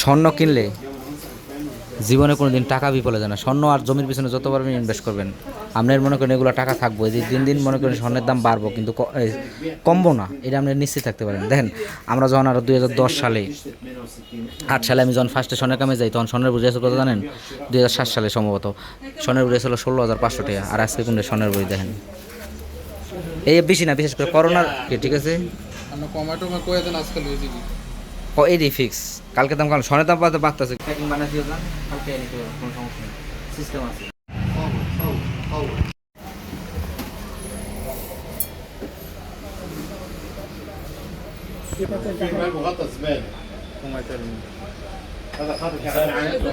স্বর্ণ কিনলে জীবনে কোনোদিন টাকা বিফলে যায় না। স্বর্ণ আর জমির পিছনে যত পারবেন ইনভেস্ট করবেন, আপনার মনে করেন এগুলো টাকা থাকবো, এই যে দিন দিন মনে করেন স্বর্ণের দাম বাড়বো কিন্তু কমবো না, এটা আপনি নিশ্চিত থাকতে পারেন। দেখেন আমরা যখন আরও 2010 সালে 8 সালে আমি যখন ফার্স্টে স্বর্ণের কামে যাই, তখন স্বর্ণের বুঝে কত জানেন? 2007 সালে সম্ভবত স্বর্ণের বুঝে ছিল 16,500 টাকা, আর আজকে কোনটা স্বর্ণের বই দেখেন এই বেশি না, বিশেষ করে করোনার ঠিক আছে এডি ফিক্স কালকে দাম কারণ স্বর্ণের দাম বাড়তেছে, প্যাকিং বানাই দিও যান, কালকে নিতে পারবেন, কোনো সমস্যা নেই, সিস্টেম আছে।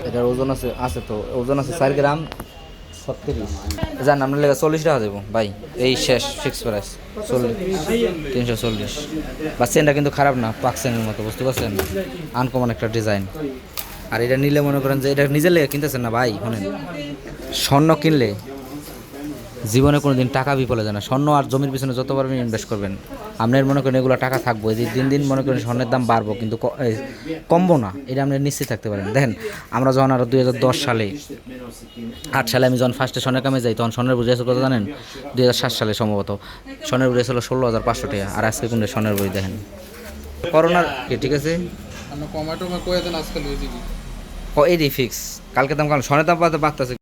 এটার ওজন আছে আছে তো ওজন আছে 4 গ্রাম 36। জান আপনার লেগে 40 টাকা দেবো ভাই, এই শেষ ফিক্স প্রাইস 340। বা চেনটা কিন্তু খারাপ না, পাকসেনের মতো, বুঝতে পারছেন? আনকমন একটা ডিজাইন। আর এটা নিলে মনে করেন যে এটা নিজের লেগে কিনতেছেন না ভাই, শোনেন, স্বর্ণ কিনলে জীবনে কোনোদিন টাকা বিফলে যায় না। স্বর্ণ আর জমির পিছনে যত পারবেন ইনভেস্ট করবেন, আপনার মনে করেন এগুলো টাকা থাকবো, এই যে দিন দিন মনে করেন স্বর্ণের দাম বাড়বো কিন্তু কমবো না, এটা আপনি নিশ্চিত থাকতে পারেন। দেখেন আমরা যখন আরও 2010 সালে 8 সালে আমি যখন ফার্স্টে স্বর্ণের কামে যাই, তখন স্বর্ণের বুঝে কত জানেন? 2007 সালে সম্ভবত স্বর্ণের বুঝে ছিল 16,500 টাকা, আর আজকে কোনটা স্বর্ণের বই দেখেন করোনার ঠিক আছে এডি ফিক্স কালকে দাম কারণ স্বর্ণের দাম বাড়তেছে।